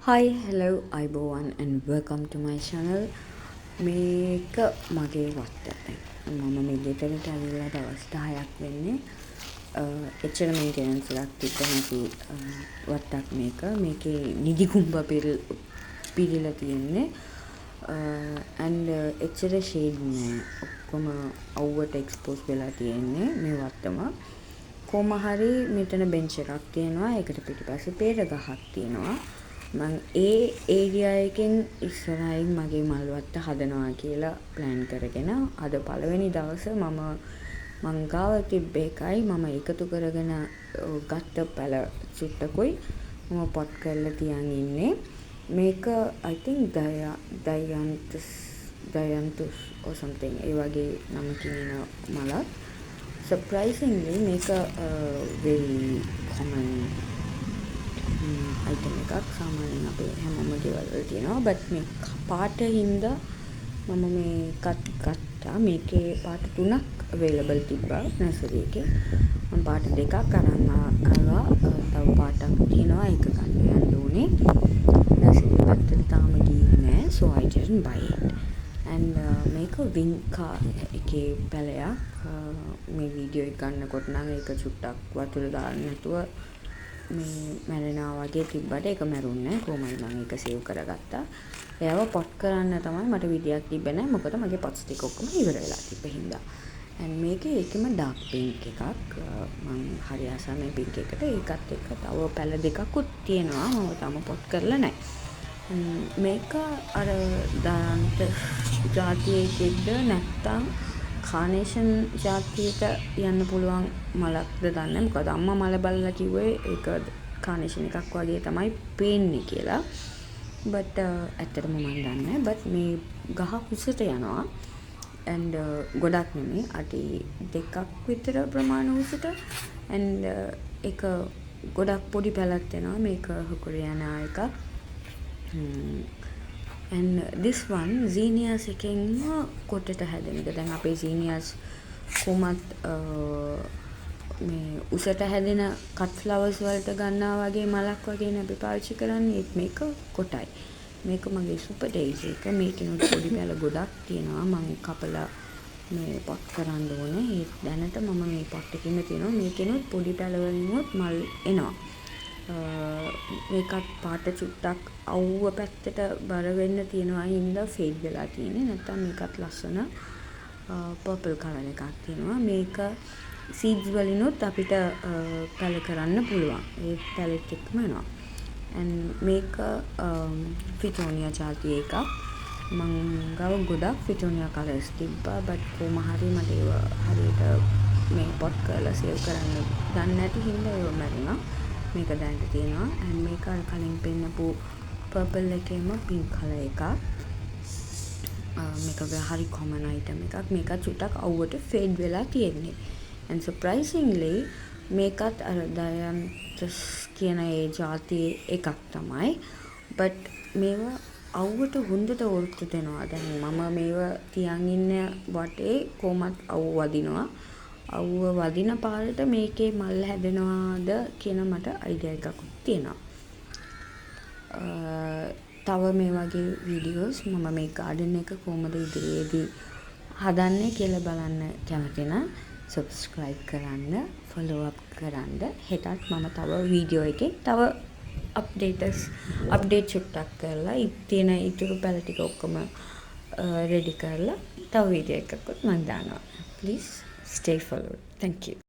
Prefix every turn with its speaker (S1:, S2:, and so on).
S1: Hi, hello, Ibowan and welcome to my channel. මේක මගේ වත්තක්. මම මේ ගෙදරට ඇවිල්ලා දවස් 10ක් වෙන්නේ. එච්චර මේන්ටෙනන්ස් එකක් තිබ්බ නැති වත්තක් මේක. මේකේ නිදි කුඹ පිරීලා තියෙන්නේ. and එච්චර ෂේඩ් නෑ. ඔක්කොම අවුවට එක්ස්පෝස් වෙලා තියෙන්නේ මේ වත්තම. කොහොම හරි මෙතන බෙන්ච් එකක් තියෙනවා. ඒකට පිටිපස්සේ පෙර ගහක් තියෙනවා. මං ඒ ඒරියා එකෙන් ඉස්සරහින් මගේ මල්වත්ත හදනවා කියලා ප්ලෑන් කරගෙන අද පළවෙනි දවසේ මං ගාව තිබ්බ එකයි මම එකතු කරගෙන ගත්ත පැල චුට්ටකුයි මම පොට් කරලා තියන් ඉන්නේ මේක I think දයන්තුස් or something ඒ වගේ නමකින් එන මලක් surprisingly මේක very common item එකක් සාමාන්‍යයෙන් අපේ හැමෝම ගෙවල් වල තියෙනවා but මේ පාට හින්දා මම මේ ගත්තා මේකේ පාට 3ක් available තිබ්බා නර්සරි එකේ මම පාට 2ක් අරන් ආවා තව පාටක් තියෙනවා ඒක ගන්න යන්න ඕනේ නර්සරි පැත්තට තාම ගියේ නෑ so I didn't buy it and මේක වින්කා එකේ පැලයක් මේ වීඩියෝ එක ගන්නකොට නම් ඒක චුට්ටක් වතුර දාන්න නැතුව මේ මැරෙනවා වගේ තිබ්බට ඒක මැරුන්නේ නැහැ කොහොමද මම ඒක සේව් කරගත්තා. එයාව පොට් කරන්න තමයි මට විදියක් තිබ්බේ නැහැ මොකද මගේ පොට්ස් ටික ඔක්කොම ඉවර වෙලා තිබ්බ හින්දා. and මේකේ ඒකෙම ඩාර්ක් පින්ක් එකක් මම හරි ආසයි මේ පින්ක් එකට ඒකත් එක්ක තව පැල දෙකකුත් තියෙනවා මම තාම පොට් කරලා නැහැ. මේක අර දාන්ත ජාතියේද නැත්තම් කානේෂන් ජාතියට යන්න පුළුවන් මලක්ද දන්නේ මොකද අම්මා මල බලලා කිව්වේ ඒක කානේෂන් එකක් වගේ තමයි පේන්නේ කියලා but ඇත්තටම මම දන්නේ but මේ ගහ උසට යනවා and ගොඩක් නෙමෙයි අඩි 2ක් විතර ප්‍රමාණ උසට and ඒක ගොඩක් පොඩි පැලක් වෙනවා මේක හොකරියානා එකක් and this one zinnias එකෙන් කොටට හැදෙන එක. දැන් අපේ zinnias කොමත් මේ උසට හැදෙන cut flowers වලට ගන්නවා වගේ මලක් වගේනේ අපි පාවිච්චි කරන්නේ. මේක කොටයි. මේක මගේ super daisy එක. මේකෙනුත් පොඩි පැල ගොඩක් තියෙනවා. මම කපලා මේ පොට් කරන්න ඕනේ. ඒ දැනට මම මේ පොට් එකකින් තියෙනවා. මේකෙනුත් පොඩි පැල වලිනුත් මල් එනවා. මේකත් පාට චුට්ටක් අවුව පැත්තට බර වෙන්න තියෙනවා හින්දා ෆේඩ් වෙලා තියෙන්නේ නැත්නම් මේකත් ලස්සන පර්පල් කලර් එකක් තියෙනවා මේක සීඩ්ස් වලිනුත් අපිට පැල කරන්න පුළුවන් ඒ පැලට් එකම එනවා and මේක ෆිටෝනියා ජාතිය එකක් මම ගාව ගොඩක් ෆිටෝනියා කලර්ස් තිබ්බා but කොහොම හරි මට ඒව හරියට මේ පොට් කරලා සේව් කරන්න දන්නේ නැති හින්දා ඒව මැරුණා මේක දැන්ට තියෙනවා and මේක අර කලින් පෙන්නපු purple එකේම pink color එකක් මේක හරි common item එකක් මේක චුට්ටක් අවුවට fade වෙලා තියෙන්නේ and surprisingly මේකත් අර දයන්තස් කියන ඒ જાතියේ එකක් තමයි but මේවා අවුවට හොඳට වෘත්ත දෙනවා දැන් මම මේව තියන් ඉන්න වටේ කොහමත් අවුව වදිනවා අවුව වදින පාරට මේකේ මල් හැදෙනවාද කියන මට අයිඩියා එකක් තියෙනවා. තව මේ වගේ වීඩියෝස් මම මේ ගාඩන් එක කොහොමද ඉදිරියේදී හදන්නේ කියලා බලන්න කැමති නම් subscribe කරන්න, follow up කරන්න. හෙටත් මම තව වීඩියෝ එකේ තව අප්ඩේට් චුට්ටක් කරලා තියෙන ඉතුරු පැල ටික ඔක්කොම රෙඩි කරලා තව වීඩියෝ එකකුත් මම දානවා. please stay followed. Thank you.